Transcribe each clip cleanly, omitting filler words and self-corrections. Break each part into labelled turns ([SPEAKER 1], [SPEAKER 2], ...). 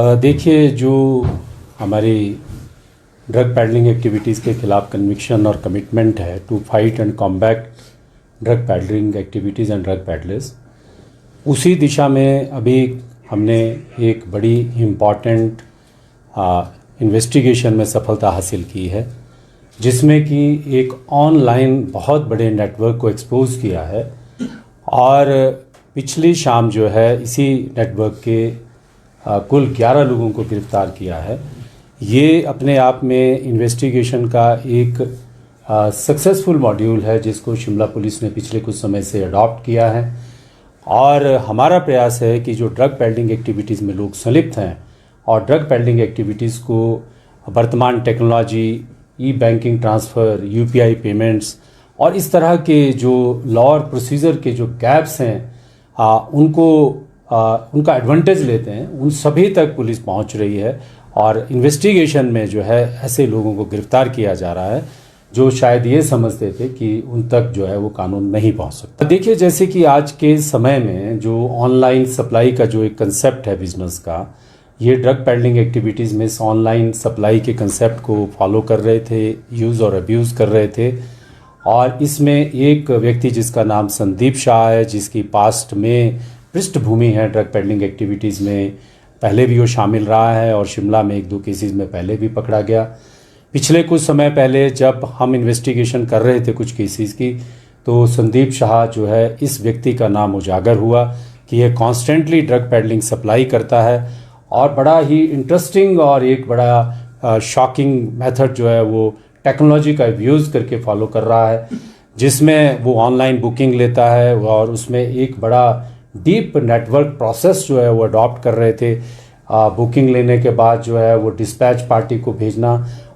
[SPEAKER 1] देखिए, जो हमारी ड्रग पैडलिंग एक्टिविटीज़ के खिलाफ कन्विक्शन और कमिटमेंट है to fight and combat drug peddling activities and drug peddlers, उसी दिशा में अभी हमने एक बड़ी इम्पॉर्टेंट इन्वेस्टिगेशन में सफलता हासिल की है, जिसमें कि एक ऑनलाइन बहुत बड़े नेटवर्क को एक्सपोज किया है। और पिछली शाम जो है इसी नेटवर्क के कुल 11 लोगों को गिरफ्तार किया है। ये अपने आप में इन्वेस्टिगेशन का एक सक्सेसफुल मॉड्यूल है, जिसको शिमला पुलिस ने पिछले कुछ समय से अडॉप्ट किया है। और हमारा प्रयास है कि जो ड्रग पेडलिंग एक्टिविटीज़ में लोग संलिप्त हैं और ड्रग पेडलिंग एक्टिविटीज़ को वर्तमान टेक्नोलॉजी, ई बैंकिंग ट्रांसफ़र, यूपीआई पेमेंट्स और इस तरह के जो लॉ और प्रोसीजर के जो गैप्स हैं उनका एडवांटेज लेते हैं, उन सभी तक पुलिस पहुंच रही है। और इन्वेस्टिगेशन में जो है ऐसे लोगों को गिरफ्तार किया जा रहा है जो शायद ये समझते थे कि उन तक जो है वो कानून नहीं पहुंच सकता। देखिए, जैसे कि आज के समय में जो ऑनलाइन सप्लाई का जो एक कंसेप्ट है बिजनेस का, ये ड्रग पेडलिंग एक्टिविटीज़ में इस ऑनलाइन सप्लाई के कंसेप्ट को फॉलो कर रहे थे, यूज़ और अब्यूज़ कर रहे थे। और इसमें एक व्यक्ति जिसका नाम संदीप शाह है, जिसकी पास्ट में पृष्ठभूमि है ड्रग पेडलिंग एक्टिविटीज़ में, पहले भी वो शामिल रहा है और शिमला में 1-2 केसेस में पहले भी पकड़ा गया। पिछले कुछ समय पहले जब हम इन्वेस्टिगेशन कर रहे थे कुछ केसेस की, तो संदीप शाह जो है इस व्यक्ति का नाम उजागर हुआ कि ये कॉन्स्टेंटली ड्रग पेडलिंग सप्लाई करता है और बड़ा ही इंटरेस्टिंग और एक बड़ा शॉकिंग मेथड जो है वो टेक्नोलॉजी का यूज़ करके फॉलो कर रहा है, जिसमें वो ऑनलाइन बुकिंग लेता है और उसमें एक बड़ा डीप नेटवर्क प्रोसेस जो है वो अडॉप्ट कर रहे थे। बुकिंग लेने के बाद जो है वो डिस्पैच पार्टी को भेजना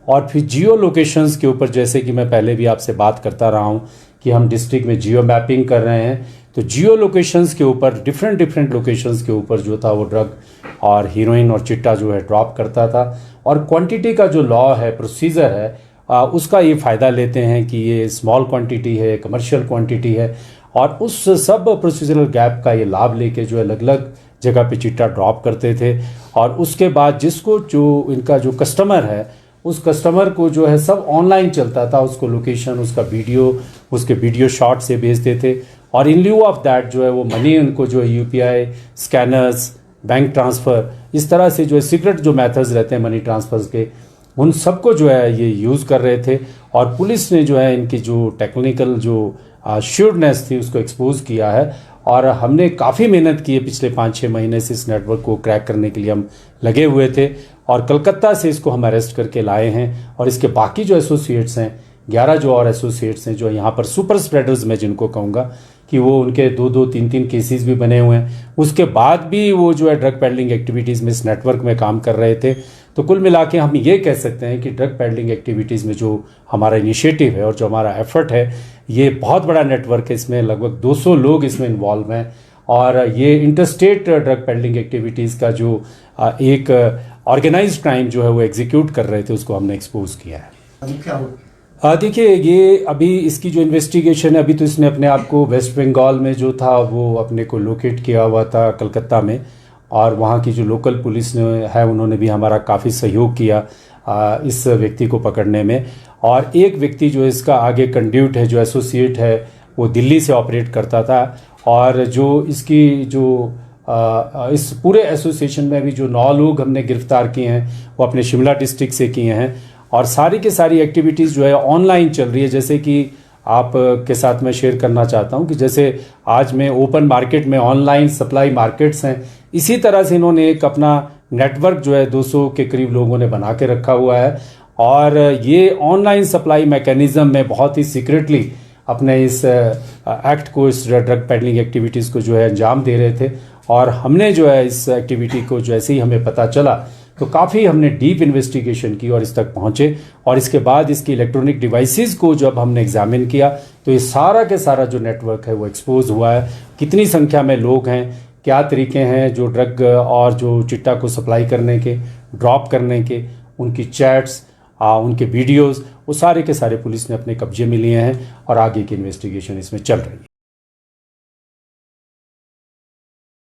[SPEAKER 1] और फिर जियो लोकेशंस के ऊपर, जैसे कि मैं पहले भी आपसे बात करता रहा हूँ कि हम डिस्ट्रिक्ट में जियो मैपिंग कर रहे हैं, तो जियो लोकेशंस के ऊपर डिफरेंट लोकेशंस के ऊपर जो था वो ड्रग और हीरोइन और चिट्टा जो है ड्रॉप करता था। और क्वांटिटी का जो लॉ है, प्रोसीजर है, उसका ये फ़ायदा लेते हैं कि ये स्मॉल क्वांटिटी है, कमर्शियल क्वांटिटी है, और उस सब प्रोसीजरल गैप का ये लाभ लेके जो अलग अलग जगह पे चिट्टा ड्रॉप करते थे। और उसके बाद जिसको जो इनका जो कस्टमर है, उस कस्टमर को जो है सब ऑनलाइन चलता था, उसको लोकेशन, उसका वीडियो, उसके वीडियो शॉट से भेजते थे। और इन ल्यू ऑफ दैट जो है वो मनी उनको जो है यूपीआई, स्कैनर्स, बैंक ट्रांसफ़र, इस तरह से जो है सीक्रेट जो मेथड्स रहते हैं मनी ट्रांसफर्स के, उन सबको जो है ये यूज़ कर रहे थे। और पुलिस ने जो है इनकी जो टेक्निकल जो श्योरनेस थी उसको एक्सपोज किया है। और हमने काफ़ी मेहनत की है पिछले 5-6 महीने से इस नेटवर्क को क्रैक करने के लिए हम लगे हुए थे। और कलकत्ता से इसको हम अरेस्ट करके लाए हैं। और इसके बाकी जो एसोसिएट्स हैं, 11 जो और एसोसिएट्स हैं जो यहाँ पर सुपर स्प्रेडर्स मैं जिनको कहूँगा कि वो उनके 2-2, 3-3 केसेस भी बने हुए हैं, उसके बाद भी वो जो है ड्रग पेडलिंग एक्टिविटीज़ में इस नेटवर्क में काम कर रहे थे। तो कुल मिला के हम ये कह सकते हैं कि ड्रग पेडलिंग एक्टिविटीज़ में जो हमारा इनिशिएटिव है और जो हमारा एफर्ट है, ये बहुत बड़ा नेटवर्क है। इसमें लगभग 200 लोग इसमें इन्वॉल्व हैं। और ये इंटरस्टेट ड्रग पेडलिंग एक्टिविटीज़ का जो एक ऑर्गेनाइज्ड क्राइम जो है वो एग्जीक्यूट कर रहे थे, उसको हमने एक्सपोज किया है। देखिए, ये अभी इसकी जो इन्वेस्टिगेशन है, अभी तो इसने अपने आप को वेस्ट बंगाल में जो था वो अपने को लोकेट किया हुआ था कलकत्ता में, और वहाँ की जो लोकल पुलिस है उन्होंने भी हमारा काफ़ी सहयोग किया इस व्यक्ति को पकड़ने में। और एक व्यक्ति जो इसका आगे कंड्यूट है, जो एसोसिएट है, वो दिल्ली से ऑपरेट करता था। और जो इसकी जो इस पूरे एसोसिएशन में अभी जो 9 लोग हमने गिरफ्तार किए हैं वो अपने शिमला डिस्ट्रिक्ट से किए हैं। और सारी की सारी एक्टिविटीज़ जो है ऑनलाइन चल रही है। जैसे कि आप के साथ मैं शेयर करना चाहता हूं कि जैसे आज में ओपन मार्केट में ऑनलाइन सप्लाई मार्केट्स हैं, इसी तरह से इन्होंने एक अपना नेटवर्क जो है 200 के करीब लोगों ने बना के रखा हुआ है। और ये ऑनलाइन सप्लाई मैकेनिज़्म में बहुत ही सीक्रेटली अपने इस एक्ट को, इस ड्रग पेडलिंग एक्टिविटीज़ को जो है अंजाम दे रहे थे। और हमने जो है इस एक्टिविटी को जैसे ही हमें पता चला तो काफ़ी हमने डीप इन्वेस्टिगेशन की और इस तक पहुँचे। और इसके बाद इसकी इलेक्ट्रॉनिक डिवाइसेस को जब हमने एग्जामिन किया तो ये सारा के सारा जो नेटवर्क है वो एक्सपोज हुआ है। कितनी संख्या में लोग हैं, क्या तरीके हैं जो ड्रग और जो चिट्टा को सप्लाई करने के, ड्रॉप करने के, उनकी चैट्स, उनके वीडियोस, वो सारे के सारे पुलिस ने अपने कब्जे में लिए हैं और आगे की इन्वेस्टिगेशन इसमें चल रही है।